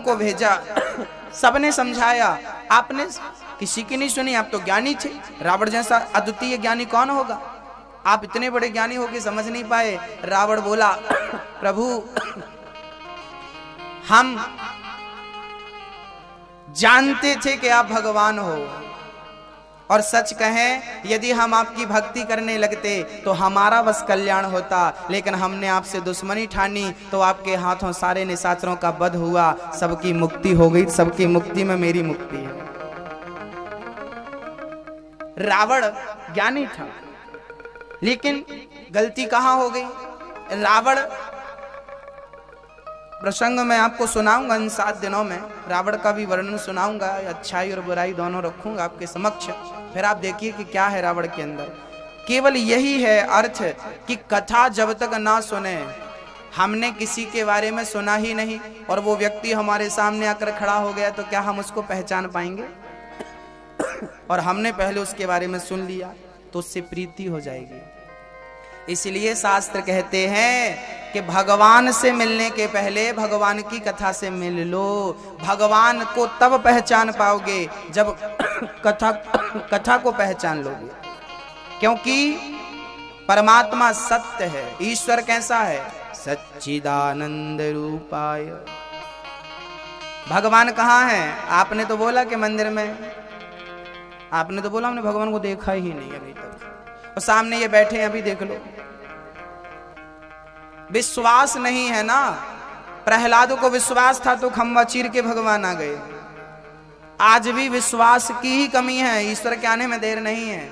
को भेजा, सबने समझाया, आपने किसी की नहीं सुनी। आप तो ज्ञानी थे, रावण जैसा अद्वितीय ज्ञानी कौन होगा? आप इतने बड़े ज्ञानी हो के समझ नहीं पाए। रावण बोला, प्रभु हम जानते थे कि आप भगवान हो, और सच कहें यदि हम आपकी भक्ति करने लगते तो हमारा बस कल्याण होता, लेकिन हमने आपसे दुश्मनी ठानी तो आपके हाथों सारे निशाचरों का वध हुआ, सबकी मुक्ति हो गई। सबकी मुक्ति में मेरी मुक्ति है। रावण ज्ञानी था, लेकिन गलती कहां हो गई? रावण प्रसंग मैं आपको सुनाऊंगा इन 7 दिनों में, रावण का भी वर्णन सुनाऊंगा, अच्छाई और बुराई दोनों रखूंगा आपके समक्ष। फिर आप देखिए कि क्या है रावण के अंदर। केवल यही है अर्थ कि कथा जब तक ना सुने, हमने किसी के बारे में सुना ही नहीं और वो व्यक्ति हमारे सामने आकर खड़ा हो गया तो क्या हम उसको पहचान पाएंगे? और हमने पहले उसके बारे में सुन लिया तो उससे प्रीति हो जाएगी। इसलिए शास्त्र कहते हैं कि भगवान से मिलने के पहले भगवान की कथा से मिल लो। भगवान को तब पहचान पाओगे जब कथा को पहचान लोगे, क्योंकि परमात्मा सत्य है। ईश्वर कैसा है? सच्चिदानंद रूपाय। भगवान कहाँ है? आपने तो बोला कि मंदिर में, आपने तो बोला हमने भगवान को देखा ही नहीं अभी तक, और सामने ये बैठे हैं, अभी देख लो। विश्वास नहीं है ना। प्रहलाद को विश्वास था तो खंबा चीर के भगवान आ गए। आज भी विश्वास की ही कमी है, ईश्वर के आने में देर नहीं है।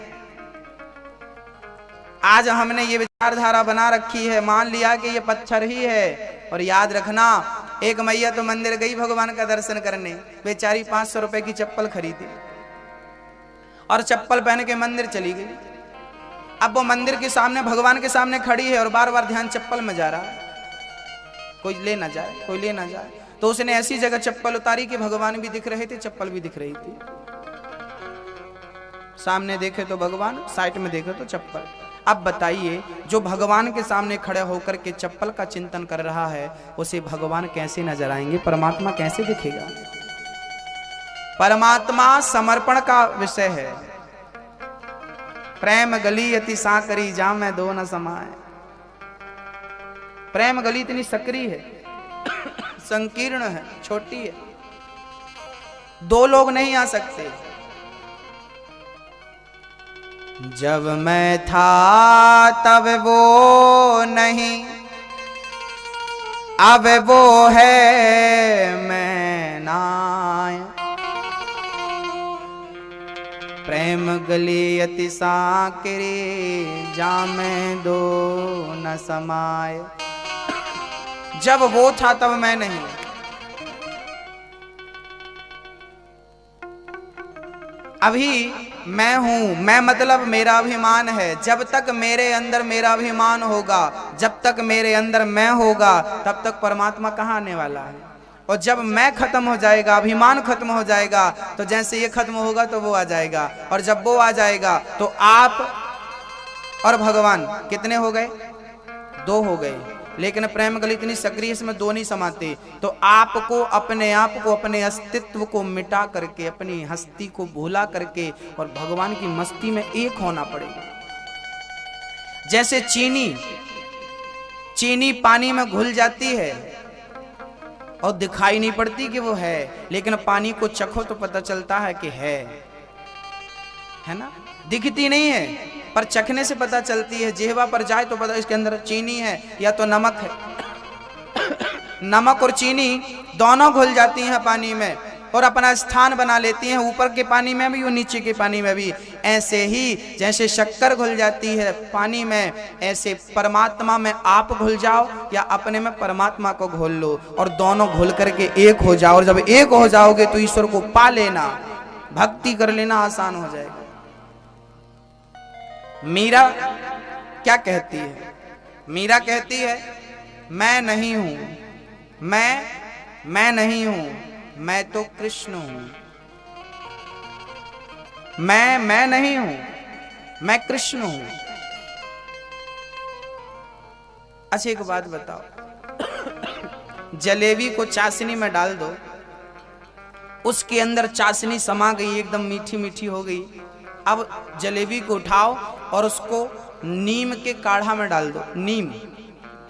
आज हमने ये विचारधारा बना रखी है, मान लिया कि ये पत्थर ही है। और याद रखना, एक मैया तो मंदिर गई भगवान का दर्शन करने, बेचारी 500 रुपए की चप्पल खरीदी और चप्पल पहन के मंदिर चली गई। अब वो मंदिर के सामने भगवान के सामने खड़ी है और बार बार ध्यान चप्पल में जा रहा है, कोई ले ना जाए, कोई ले ना जाए। तो उसने ऐसी जगह चप्पल उतारी कि भगवान भी दिख रहे थे, चप्पल भी दिख रही थी। सामने देखे तो भगवान, साइड में देखे तो चप्पल। अब बताइए, जो भगवान के सामने खड़े होकर के चप्पल का चिंतन कर रहा है, उसे भगवान कैसे नजर आएंगे? परमात्मा कैसे दिखेगा? परमात्मा समर्पण का विषय है। प्रेम गली अति साकरी, जामे दो न समाए। प्रेम गली इतनी सकरी है, संकीर्ण है, छोटी है, 2 लोग नहीं आ सकते। जब मैं था तब वो नहीं, अब वो है मैं नाय। प्रेम गली अति साकरी, जामे दो न समाए। जब वो था तब मैं नहीं। अभी मैं हूं, मैं मतलब मेरा अभिमान है। जब तक मेरे अंदर मेरा अभिमान होगा, जब तक मेरे अंदर मैं होगा, तब तक परमात्मा कहाँ आने वाला है? और जब मैं खत्म हो जाएगा, अभिमान खत्म हो जाएगा, तो जैसे ये खत्म होगा तो वो आ जाएगा। और जब वो आ जाएगा तो आप और भगवान कितने हो गए? 2 हो गए। लेकिन प्रेम गली इतनी सक्रिय, इसमें 2 नहीं समाते। तो आपको अपने आप को, अपने अस्तित्व को मिटा करके, अपनी हस्ती को भूला करके और भगवान की मस्ती में एक होना पड़ेगा। जैसे चीनी पानी में घुल जाती है और दिखाई नहीं पड़ती कि वो है, लेकिन पानी को चखो तो पता चलता है कि है ना? दिखती नहीं है पर चखने से पता चलती है। जिह्वा पर जाए तो पता इसके अंदर चीनी है या तो नमक है। नमक और चीनी दोनों घुल जाती हैं पानी में और अपना स्थान बना लेती हैं, ऊपर के पानी में भी और नीचे के पानी में भी। ऐसे ही जैसे शक्कर घुल जाती है पानी में, ऐसे परमात्मा में आप घुल जाओ या अपने में परमात्मा को घोल लो और दोनों घुल करके एक हो जाओ। और जब एक हो जाओगे तो ईश्वर को पा लेना, भक्ति कर लेना आसान हो जाएगा। मीरा क्या कहती है? मीरा कहती है, मैं नहीं हूं, मैं नहीं हूं, मैं तो कृष्ण हूं। मैं नहीं हूं, मैं कृष्ण हूं। अच्छा एक बात बताओ, जलेबी को चाशनी में डाल दो उसके अंदर चाशनी समा गई, एकदम मीठी मीठी हो गई। अब जलेबी को उठाओ और उसको नीम के काढ़ा में डाल दो। नीम,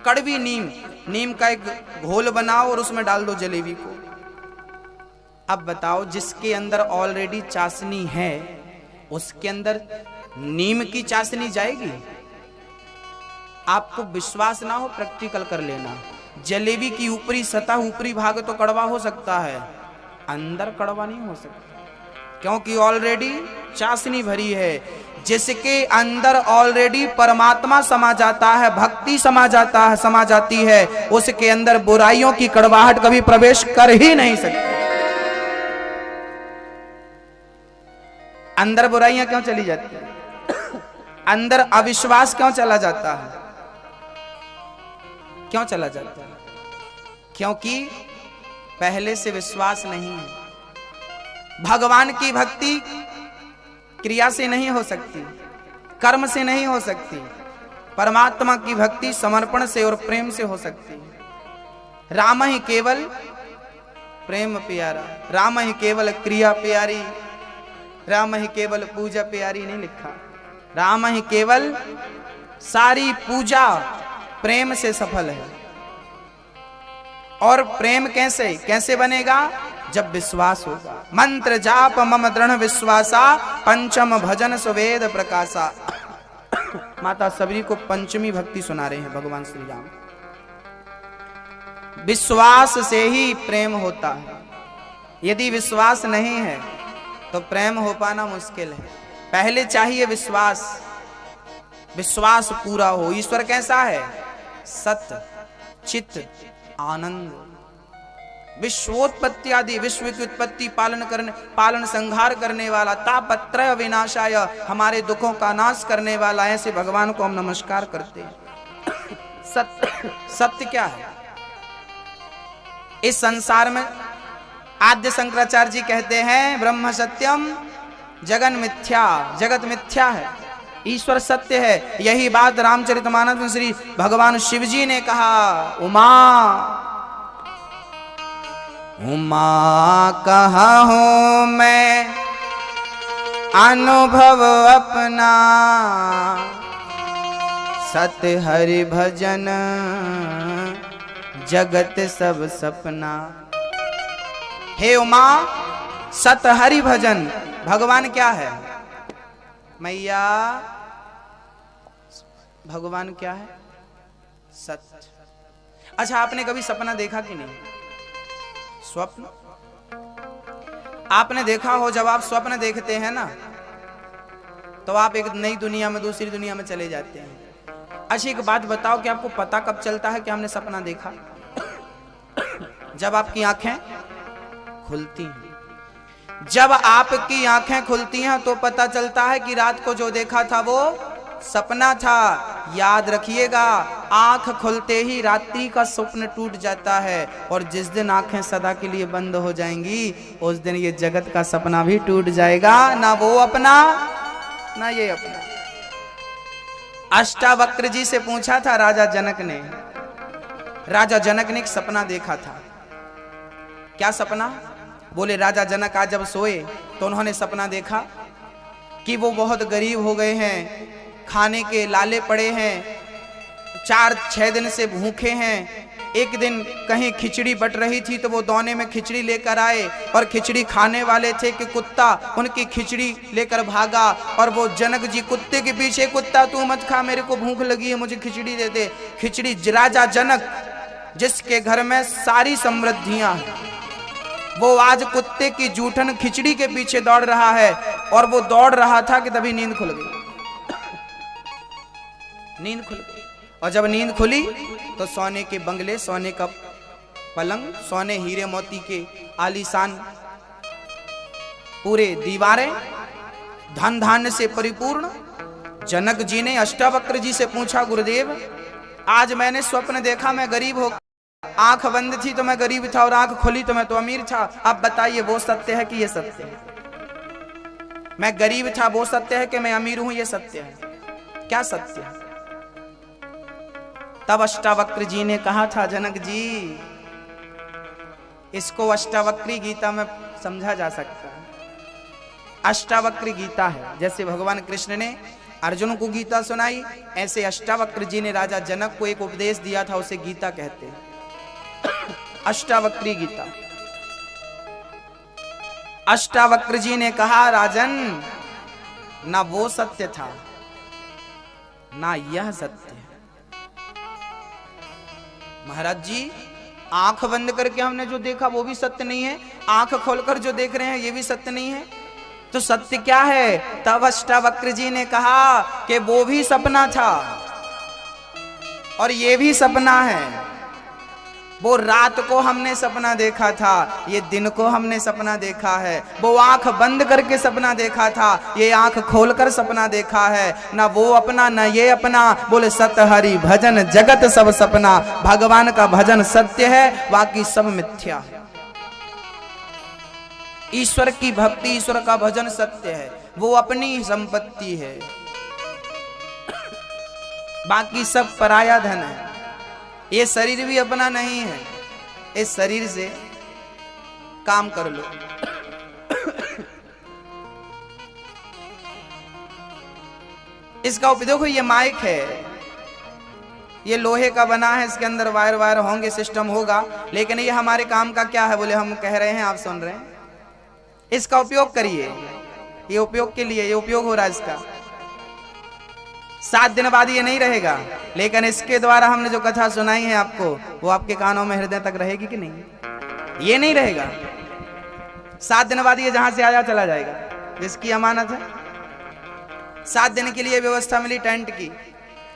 कड़वी नीम, नीम का एक घोल बनाओ और उसमें डाल दो जलेबी को। अब बताओ, जिसके अंदर ऑलरेडी चाशनी है उसके अंदर नीम की चाशनी जाएगी? आपको विश्वास ना हो, प्रैक्टिकल कर लेना। जलेबी की ऊपरी सतह, ऊपरी भाग तो कड़वा हो सकता है, अंदर कड़वा नहीं हो सकता, क्योंकि ऑलरेडी चाशनी भरी है। जिसके अंदर ऑलरेडी परमात्मा समा जाता है, भक्ति समा जाती है, उसके अंदर बुराइयों की कड़वाहट कभी प्रवेश कर ही नहीं सकती। अंदर बुराइयां क्यों चली जाती है? अंदर अविश्वास क्यों चला जाता है? क्यों चला जाता है? क्योंकि पहले से विश्वास नहीं है। भगवान की भक्ति क्रिया से नहीं हो सकती, कर्म से नहीं हो सकती। परमात्मा की भक्ति समर्पण से और प्रेम से हो सकती है। राम ही केवल प्रेम प्यारा, राम ही केवल क्रिया प्यारी, राम ही केवल पूजा प्यारी नहीं लिखा। राम ही केवल सारी पूजा प्रेम से सफल है। और प्रेम कैसे बनेगा? जब विश्वास होगा। मंत्र जाप मम दृढ़ विश्वासा, पंचम भजन सुवेद प्रकाशा। माता सबरी को पंचमी भक्ति सुना रहे हैं भगवान श्री राम। विश्वास से ही प्रेम होता है। यदि विश्वास नहीं है तो प्रेम हो पाना मुश्किल है। पहले चाहिए विश्वास, विश्वास पूरा हो। ईश्वर कैसा है? सत्य, चित्त, आनंद। विश्वोत्पत्ति आदि, विश्व की उत्पत्ति पालन संहार करने वाला, तापत्रय विनाशाय, हमारे दुखों का नाश करने वाला, ऐसे भगवान को हम नमस्कार करते हैं। सत्य क्या है? इस संसार में आद्य शंकराचार्य जी कहते हैं, ब्रह्म सत्यम जगन मिथ्या, जगत मिथ्या है, ईश्वर सत्य है। यही बात रामचरितमानस में श्री भगवान शिव जी ने कहा, उमा कहा हूं मैं अनुभव अपना, सत्य हरि भजन जगत सब सपना। हे उमा, सत हरि भजन, भगवान क्या है? मैया, भगवान क्या है? सत्य। अच्छा, आपने कभी सपना देखा कि नहीं? स्वप्न आपने देखा हो। जब आप स्वप्न देखते हैं ना, तो आप एक नई दुनिया में, दूसरी दुनिया में चले जाते हैं। अच्छा, एक बात बताओ कि आपको पता कब चलता है कि हमने सपना देखा? जब आपकी आंखें खुलती हैं। जब आपकी आंखें खुलती हैं तो पता चलता है कि रात को जो देखा था वो सपना था। याद रखिएगा, आंख खुलते ही रात्रि का स्वप्न टूट जाता है, और जिस दिन आंखें सदा के लिए बंद हो जाएंगी, उस दिन ये जगत का सपना भी टूट जाएगा। ना वो अपना, ना ये अपना। अष्टावक्र जी से पूछा था राजा जनक ने। राजा जनक ने एक सपना देखा था। क्या सपना? बोले, राजा जनक आज जब सोए तो उन्होंने सपना देखा कि वो बहुत गरीब हो गए हैं, खाने के लाले पड़े हैं, 4-6 दिन से भूखे हैं। एक दिन कहीं खिचड़ी बट रही थी तो वो दौने में खिचड़ी लेकर आए, और खिचड़ी खाने वाले थे कि कुत्ता उनकी खिचड़ी लेकर भागा, और वो जनक जी कुत्ते के पीछे, कुत्ता तू मत खा, मेरे को भूख लगी है, मुझे खिचड़ी दे दे। खिचड़ी, राजा जनक जिसके घर में सारी समृद्धियां हैं, वो आज कुत्ते की जूठन खिचड़ी के पीछे दौड़ रहा है। और वो दौड़ रहा था कि तभी नींद खुल गई। नींद खुल गई, और जब नींद खुली तो सोने के बंगले, सोने का पलंग, सोने हीरे मोती के आलीशान पूरे दीवारें, धन धान्य से परिपूर्ण। जनक जी ने अष्टावक्र जी से पूछा, गुरुदेव आज मैंने स्वप्न देखा, मैं गरीब हो, आंख बंद थी तो मैं गरीब था, और आंख खुली तो मैं तो अमीर था। अब बताइए, वो सत्य है कि ये सत्य है? मैं गरीब था वो सत्य है कि मैं अमीर हूं ये सत्य है? क्या सत्य है? तब अष्टावक्र जी ने कहा था, जनक जी इसको अष्टावक्री गीता में समझा जा सकता है। अष्टावक्री गीता है, जैसे भगवान कृष्ण ने अर्जुन को गीता सुनाई, ऐसे अष्टावक्र जी ने राजा जनक को एक उपदेश दिया था, उसे गीता कहते हैं। अष्टावक्री गीता। अष्टावक्र जी ने कहा, राजन ना वो सत्य था ना यह सत्य है। महाराज जी, आंख बंद करके हमने जो देखा वो भी सत्य नहीं है, आंख खोलकर जो देख रहे हैं ये भी सत्य नहीं है, तो सत्य क्या है? तब अष्टावक्र जी ने कहा कि वो भी सपना था और ये भी सपना है। वो रात को हमने सपना देखा था, ये दिन को हमने सपना देखा है। वो आंख बंद करके सपना देखा था, ये आंख खोलकर सपना देखा है। ना वो अपना ना ये अपना, बोले सत हरि भजन जगत सब सपना। भगवान का भजन सत्य है, बाकी सब मिथ्या है। ईश्वर की भक्ति, ईश्वर का भजन सत्य है, वो अपनी संपत्ति है, बाकी सब पराया धन है। ये शरीर भी अपना नहीं है, इस शरीर से काम कर लो। इसका उपयोग, देखो ये माइक है, ये लोहे का बना है, इसके अंदर वायर वायर होंगे, सिस्टम होगा, लेकिन ये हमारे काम का क्या है? बोले हम कह रहे हैं, आप सुन रहे हैं। इसका उपयोग करिए, ये उपयोग के लिए, ये उपयोग हो रहा है इसका। 7 दिन बाद ये नहीं रहेगा, लेकिन इसके द्वारा हमने जो कथा सुनाई है आपको, वो आपके कानों में हृदय तक रहेगी कि नहीं? ये नहीं रहेगा। 7 दिन बाद ये जहां से आया चला जाएगा, जिसकी अमानत है। 7 दिन के लिए व्यवस्था मिली टेंट की,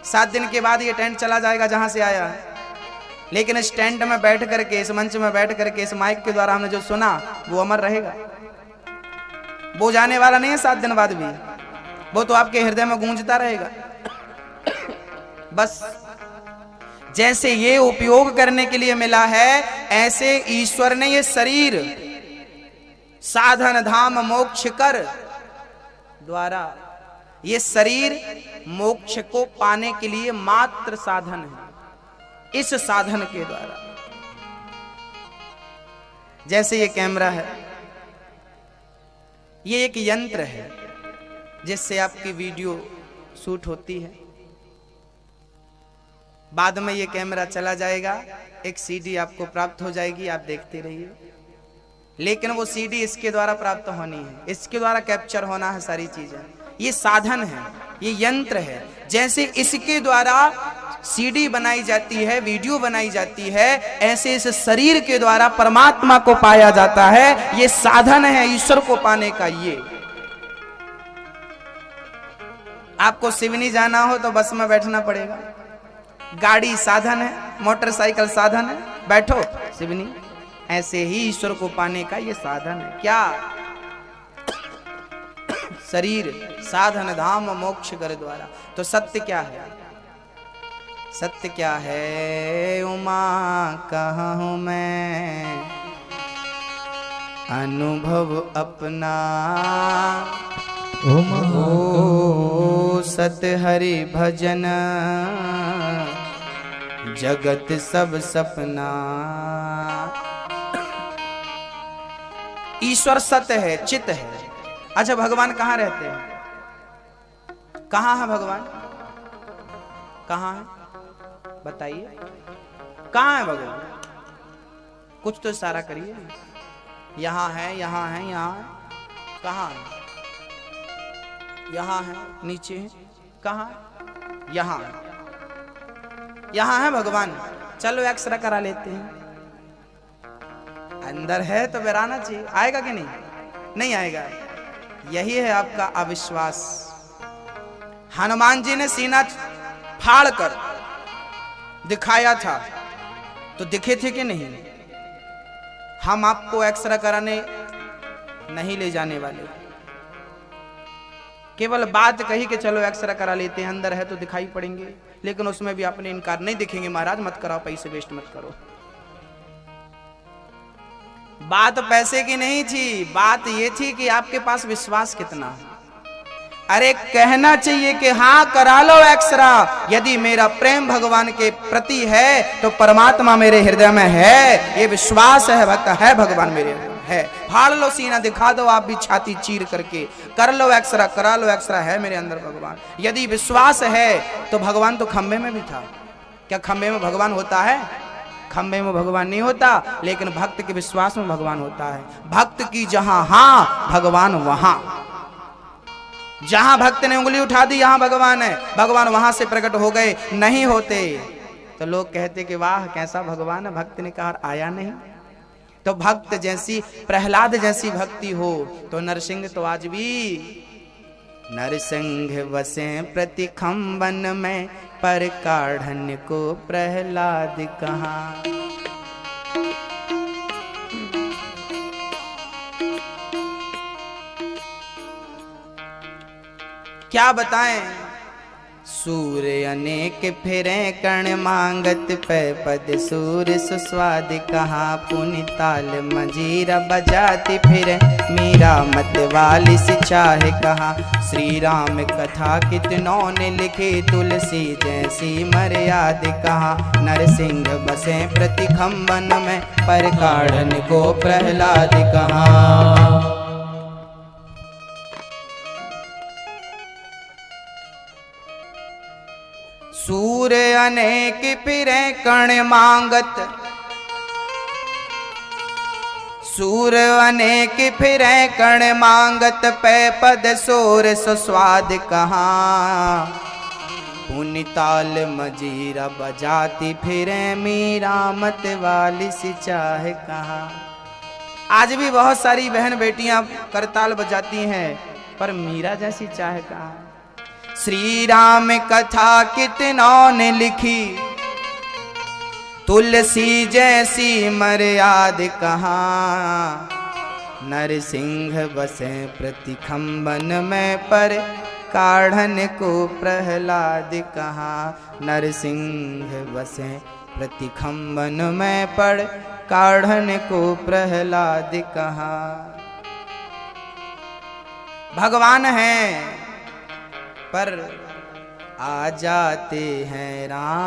7 दिन के बाद ये टेंट चला जाएगा जहां से आया है। लेकिन इस टेंट में बैठ करके, इस मंच में बैठ करके, इस माइक के द्वारा हमने जो सुना वो अमर रहेगा, वो जाने वाला नहीं है 7 दिन बाद भी, वो तो आपके हृदय में गूंजता रहेगा। बस जैसे ये उपयोग करने के लिए मिला है, ऐसे ईश्वर ने ये शरीर साधन धाम मोक्ष कर द्वारा, ये शरीर मोक्ष को पाने के लिए मात्र साधन है। इस साधन के द्वारा, जैसे ये कैमरा है, ये एक यंत्र है जिससे आपकी वीडियो शूट होती है। बाद में ये कैमरा चला जाएगा, एक सीडी आपको प्राप्त हो जाएगी, आप देखते रहिए। लेकिन वो सीडी इसके द्वारा प्राप्त होनी है, इसके द्वारा कैप्चर होना है सारी चीजें। ये साधन है, ये यंत्र है। जैसे इसके द्वारा सीडी बनाई जाती है, वीडियो बनाई जाती है, ऐसे इस शरीर के द्वारा परमात्मा को पाया जाता है। ये साधन है ईश्वर को पाने का। ये आपको सिवनी जाना हो तो बस में बैठना पड़ेगा, गाड़ी साधन है, मोटरसाइकिल साधन है, बैठो सिवनी। ऐसे ही ईश्वर को पाने का ये साधन है। क्या? शरीर साधन धाम मोक्ष कर द्वारा। तो सत्य क्या है? सत्य क्या है? उमा कहूं मैं अनुभव अपना, ओ सत हरि भजन जगत सब सपना। ईश्वर सत्य है, चित है। अच्छा, भगवान कहाँ रहते हैं? कहाँ है भगवान? कहाँ है बताइए, कहाँ है भगवान? कुछ तो इशारा करिए। यहाँ है, यहाँ है, यहाँ है, कहाँ है? यहाँ है, नीचे है, कहाँ? यहाँ है, यहाँ है भगवान। चलो एक्सरे करा लेते हैं। अंदर है तो फिर आना चाहिए। आएगा कि नहीं? नहीं आएगा। यही है आपका अविश्वास। हनुमान जी ने सीना फाड़ कर दिखाया था तो दिखे थे कि नहीं? हम आपको एक्सरे कराने नहीं ले जाने वाले, केवल बात कही कि चलो एक्सरे करा लेते हैं, अंदर है तो दिखाई पड़ेंगे। लेकिन उसमें भी आपने इनकार नहीं दिखेंगे, महाराज मत कराओ, पैसे वेस्ट मत करो। बात पैसे की नहीं थी, बात ये थी कि आपके पास विश्वास कितना है। अरे कहना चाहिए कि हाँ करा लो एक्सरा, यदि मेरा प्रेम भगवान के प्रति है तो परमात्मा मेरे हृदय में है, ये विश्वास है, भक्त है भगवान मेरे है। फाड़ लो सीना, दिखा दो आप भी छाती चीर करके, कर लो एक्सरा, करा लो एक्सरा, है मेरे अंदर भगवान। यदि विश्वास है तो भगवान तो खंबे में भी था। क्या खंबे में भगवान होता है? खंबे में भगवान नहीं होता, लेकिन भक्त के विश्वास में भगवान होता है। भक्त की जहां हाँ भगवान वहां, जहां भक्त ने उंगली उठा दी यहां भगवान है, भगवान वहां से प्रकट हो गए। नहीं होते तो लोग कहते कि वाह कैसा भगवान है, भक्त ने कहा आया नहीं। तो भक्त जैसी, प्रहलाद जैसी भक्ति हो तो नरसिंह तो आज भी नरसिंह बसे प्रति खंबन में, पर काढ़न को प्रहलाद कहाँ। क्या बताएं, सूर्य अनेक फिरे कण मांगत, पे पद सूर्य सुस्वाद कहाँ। पुनि ताल मंजीरा बजाती फिरे, मीरा मत वाली से चाहे कहाँ। श्री राम कथा कितनों ने लिखी, तुलसी जैसी मर्याद कहाँ। नरसिंह बसे प्रति खंबन में, पर काढ़न को प्रहलाद कहाँ। सूर्य अनेक फिरे कण मांगत, सूर्य अनेक फिरे कण मांगत, पे पद सोर सुस्वाद कहाँ। पुनि ताल मजीरा बजाती फिरे, मीरा मत वाली सी चाहे कहाँ। आज भी बहुत सारी बहन बेटियां करताल बजाती हैं, पर मीरा जैसी चाहे कहाँ। श्री राम कथा कितनों ने लिखी, तुलसी जैसी मर्याद कहाँ। नरसिंह बसे प्रति खंबन में, पर काढ़न को प्रहलाद कहाँ। नरसिंह बसे प्रति खंबन में, पर काढ़न को प्रहलाद कहाँ। भगवान हैं पर आ जाते हैं राम।